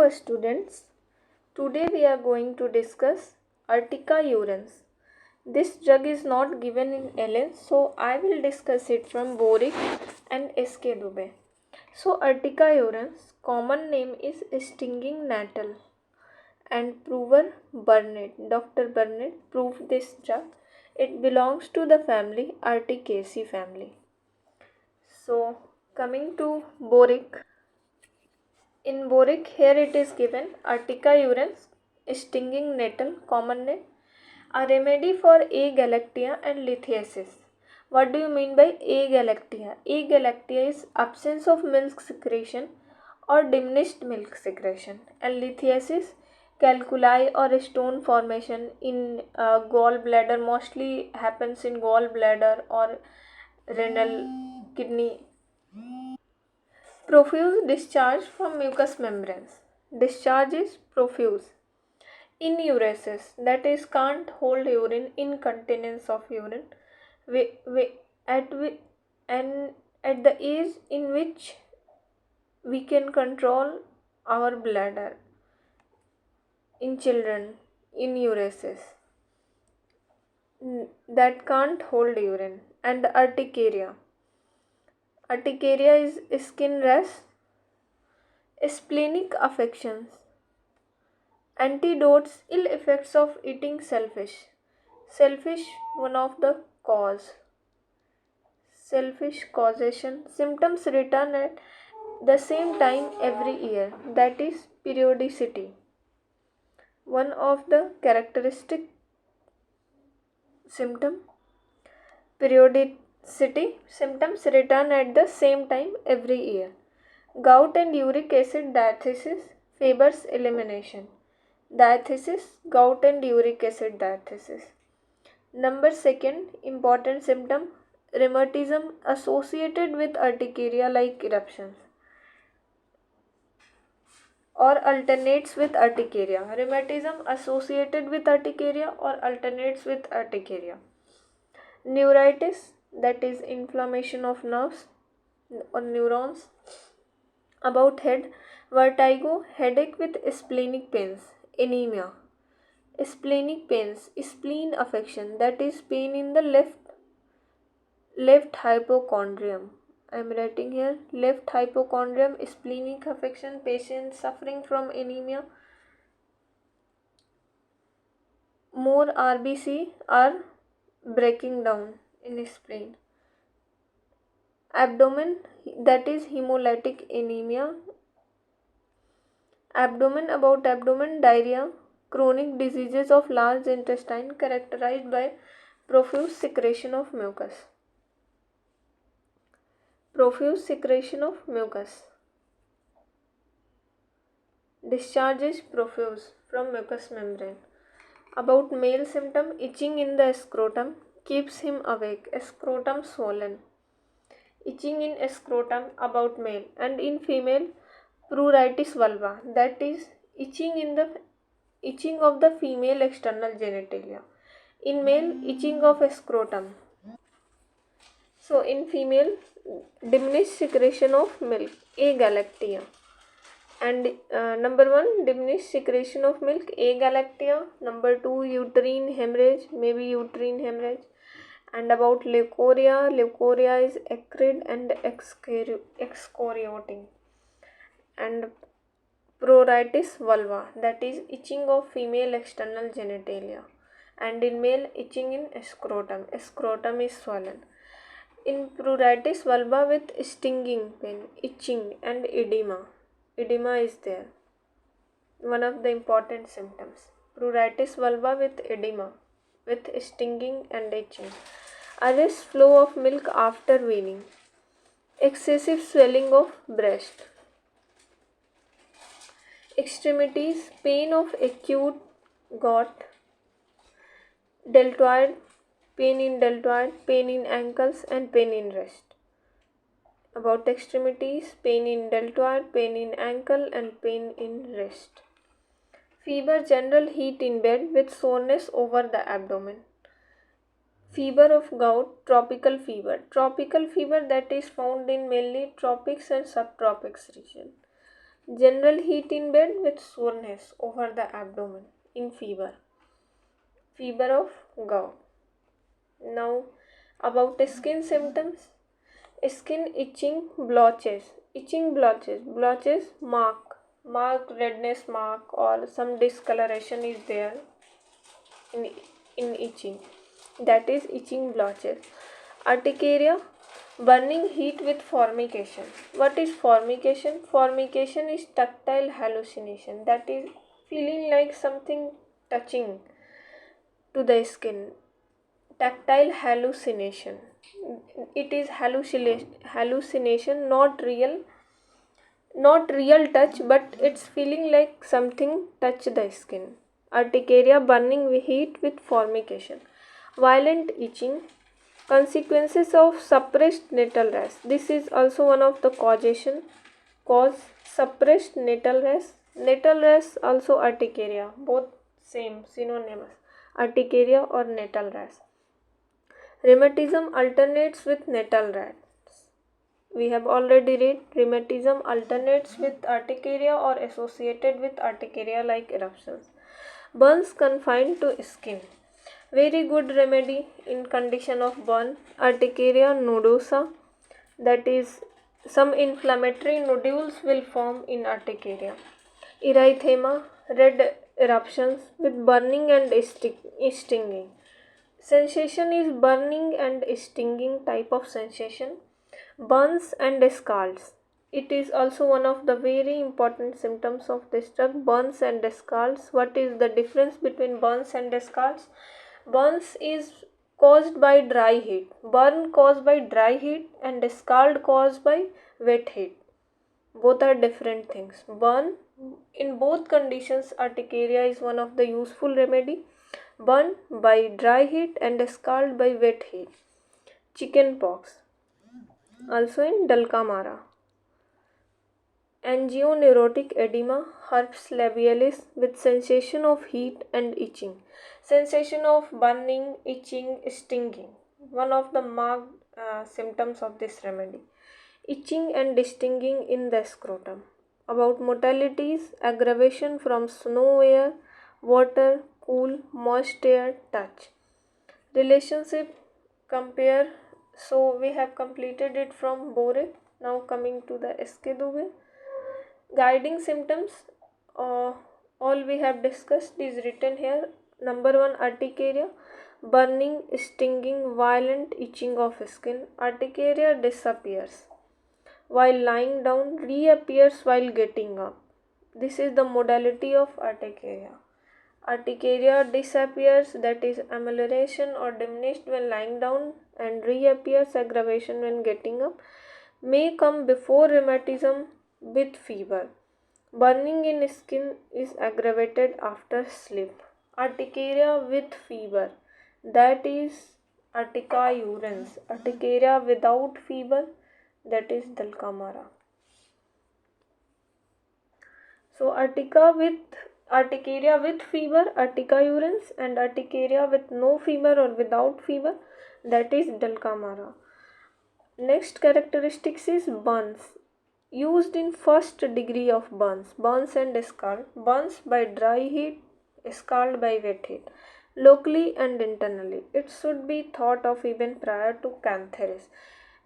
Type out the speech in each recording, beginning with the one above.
Hello students, today we are going to discuss Urtica urens. This drug is not given in LN, so I will discuss it from Boric and SK Dubey. So Urtica urens, common name is stinging nettle, and prover Burnett. Dr. Burnett proved this drug. It belongs to the family Urticaceae family. So coming to Boric. In boric, here it is given Urtica urens, stinging nettle, common name, a remedy for agalactia and lithiasis. What do you mean by agalactia? Agalactia is absence of milk secretion or diminished milk secretion, and lithiasis, calculi or stone formation in gallbladder, mostly happens in gallbladder or renal kidney. Profuse discharge from mucous membranes. Discharge is profuse. Inuresis, that is can't hold urine, incontinence of urine, at, and at the age in which we can control our bladder. In children, inuresis, that can't hold urine. And urticaria. Urticaria is skin rash, splenic affections. Antidotes, ill effects of eating shellfish. Shellfish, one of the cause. Shellfish causation. Symptoms return at the same time every year. That is periodicity. One of the characteristic symptom. Periodicity. Symptoms return at the same time every year. Gout and uric acid diathesis favors elimination. Diathesis, gout and uric acid diathesis. Number second important symptom, rheumatism associated with urticaria like eruptions or alternates with urticaria. Rheumatism associated with urticaria or alternates with urticaria. Neuritis, that is inflammation of nerves or neurons about head. Vertigo, headache with splenic pains. Anemia. Splenic pains, spleen affection, that is pain in the left hypochondrium. I am writing here left hypochondrium, splenic affection, patients suffering from anemia. More RBC are breaking down in spleen. Abdomen, that is hemolytic anemia. Abdomen, about abdomen, diarrhea, chronic diseases of large intestine characterized by profuse secretion of mucus. Profuse secretion of mucus. Discharge is profuse from mucous membrane. About male symptom, itching in the scrotum keeps him awake. Scrotum swollen. Itching in scrotum about male, and in female, pruritus vulva, that is itching of the female external genitalia. In male, itching of scrotum. So in female, diminished secretion of milk, agalactia. And number 1, diminished secretion of milk, agalactia. Number 2, uterine hemorrhage, maybe uterine hemorrhage. And about leukorrhea, leukorrhea is acrid and excoriating. And pruritus vulva, that is itching of female external genitalia. And in male, itching in scrotum. Scrotum is swollen. In pruritus vulva with stinging pain, itching and edema. Edema is there. One of the important symptoms. Pruritus vulva with edema, with stinging and itching. Arrest flow of milk after weaning. Excessive swelling of breast. Extremities, pain of acute gout. Deltoid, pain in deltoid, pain in ankles and pain in wrist. About extremities, pain in deltoid, pain in ankle and pain in wrist. Fever, general heat in bed with soreness over the abdomen. Fever of gout, tropical fever. Tropical fever, that is found in mainly tropics and subtropics region. General heat in bed with soreness over the abdomen in fever. Fever of gout. Now about skin symptoms. Skin itching, blotches. Itching blotches. Blotches mark redness mark or some discoloration is there in, in itching. That is itching blotches. Urticaria, burning heat with formication. What is formication? Formication is tactile hallucination. That is feeling like something touching to the skin. Tactile hallucination. It is hallucination, not real touch, but it's feeling like something touch the skin. Urticaria, burning heat with formication. Violent itching, consequences of suppressed natal rash. This is also one of the cause suppressed natal rash. Natal rash also urticaria, both same, synonymous. Urticaria or natal rash. Rheumatism alternates with natal rash. We have already read rheumatism alternates with urticaria or associated with urticaria like eruptions. Burns confined to skin. Very good remedy in condition of burn. Urticaria nodosa, that is some inflammatory nodules will form in urticaria. Erythema, red eruptions with burning and stinging. Sensation is burning and stinging type of sensation. Burns and scalds. It is also one of the very important symptoms of this drug, burns and scalds. What is the difference between burns and scalds? Burns is caused by dry heat. Burn caused by dry heat and scald caused by wet heat. Both are different things. Burn, in both conditions, urticaria is one of the useful remedy. Burn by dry heat and scald by wet heat. Chicken pox, also in Dulcamara. Angioneurotic edema, herpes labialis with sensation of heat and itching. Sensation of burning, itching, stinging. One of the marked symptoms of this remedy. Itching and stinging in the scrotum. About modalities, aggravation from snow air, water, cool, moist air, touch. Relationship, compare. So we have completed it from bore. Now coming to the eskedube. Guiding symptoms, all we have discussed is written here. Number 1, urticaria, burning, stinging, violent itching of skin. Urticaria disappears while lying down, reappears while getting up. This is the modality of urticaria. Urticaria disappears, that is amelioration or diminished when lying down, and reappears, aggravation when getting up. May come before rheumatism with fever. Burning in skin is aggravated after sleep. Urticaria with fever, that is Urtica urens. Urticaria without fever, that is Dulcamara. So urticaria with fever, Urtica urens, and urticaria with no fever or without fever, that is Dulcamara. Next characteristics is burns. Used in first degree of burns. Burns and scald. Burns by dry heat, scald by wet heat. Locally and internally. It should be thought of even prior to cantharis.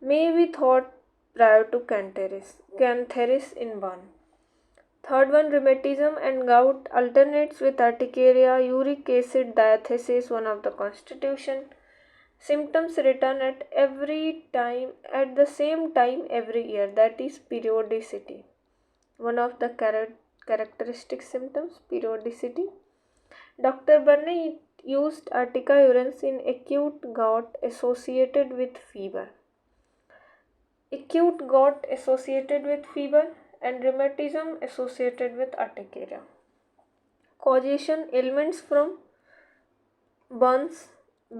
May be thought prior to cantharis in burn. Third one, rheumatism and gout alternates with urticaria, uric acid diathesis, one of the constitution. Symptoms return at the same time every year, that is periodicity. One of the characteristic symptoms, periodicity. Dr. Barney used Urtica urens in acute gout associated with fever. Acute gout associated with fever and rheumatism associated with urticaria. Causation, ailments from burns,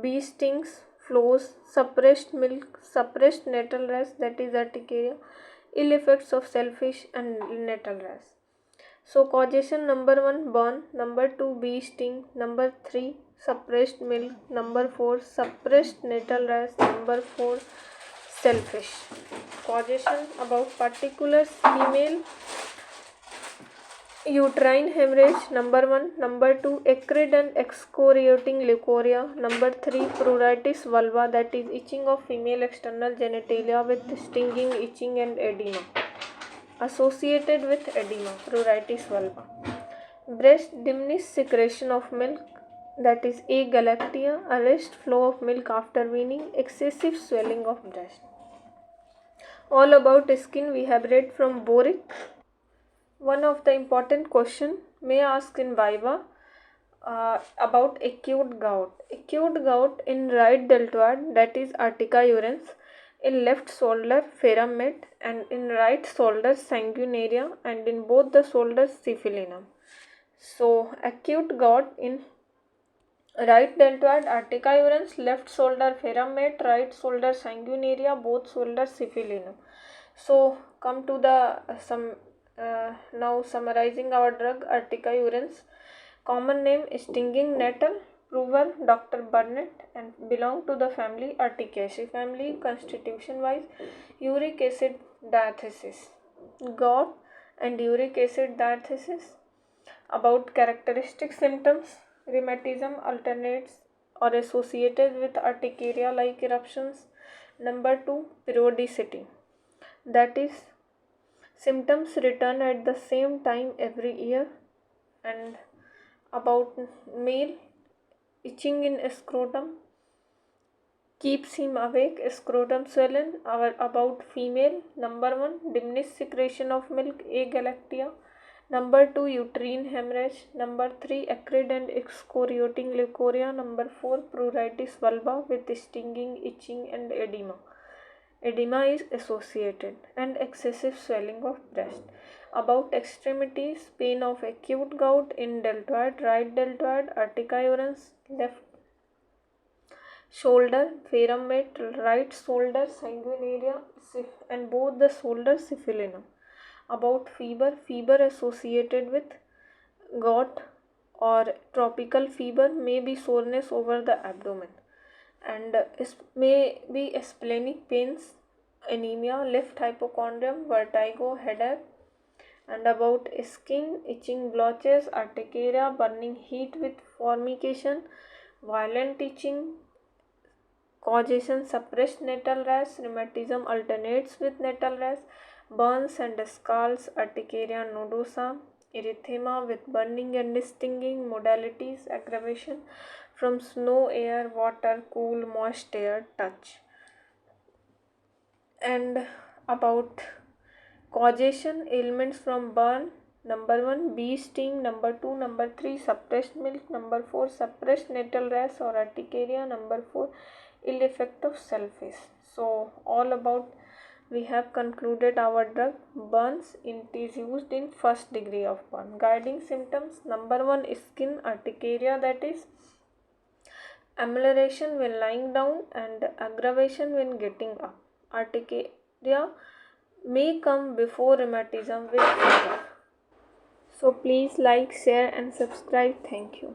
bee stings, flows, suppressed milk, suppressed natal rash, that is urticaria, ill effects of shellfish and natal rash. So causation, number 1 burn, number 2 bee sting, number 3 suppressed milk, number 4 suppressed natal rash, number 4 shellfish. Causation about particulars, female Uterine hemorrhage, number 1. Number 2, acrid and excoriating leukorrhea. Number 3, pruritus vulva, that is itching of female external genitalia with stinging, itching and edema. Associated with edema, pruritus vulva. Breast diminished secretion of milk, that is agalactia, arrest flow of milk after weaning, excessive swelling of breast. All about skin we have read from Boric. One of the important question may ask in Viva about acute gout. Acute gout in right deltoid, that is Urtica urens, in left shoulder ferrum met, and in right shoulder sanguinaria, and in both the shoulders syphilinum. So acute gout in right deltoid Urtica urens, left shoulder ferrum met, right shoulder sanguinaria, both shoulders syphilinum. So come to the now summarizing our drug Urtica urens. Common name stinging nettle, prover Dr. Burnett, and belong to the family Urticaceae family. Constitution wise, uric acid diathesis, gout and uric acid diathesis. About characteristic symptoms, rheumatism alternates or associated with urticaria like eruptions. Number 2, periodicity, that is symptoms return at the same time every year. And about male, itching in scrotum keeps him awake, scrotum swollen. About female, number 1, diminished secretion of milk, agalactia. Number 2, uterine hemorrhage. Number 3, acrid and excoriating leukorrhea. Number 4, pruritus vulva with stinging, itching and edema. Edema is associated, and excessive swelling of breast. About extremities, pain of acute gout in deltoid, right deltoid, Urtica urens, left shoulder ferrum met, right shoulder sanguinaria, and both the shoulders syphilinum. About fever, fever associated with gout or tropical fever may be soreness over the abdomen, and may be splenic pains, anemia, left hypochondrium, vertigo, headache. And about skin, itching blotches, urticaria, burning heat with formication, violent itching, causation suppressed natal rash, rheumatism alternates with natal rash, burns and scalds, urticaria nodosa, erythema with burning and stinging, modalities, aggravation from snow, air, water, cool, moist air, touch. And about causation, ailments from burn, number 1, bee sting, number 2, number 3, suppressed milk, number 4, suppressed natal rash or urticaria, number 4, ill effect of shellfish. So all about we have concluded our drug burns. It is used in first degree of burn. Guiding symptoms, number 1, skin urticaria, that is amelioration when lying down and aggravation when getting up. Urticaria may come before rheumatism with fever. So please like, share and subscribe. Thank you.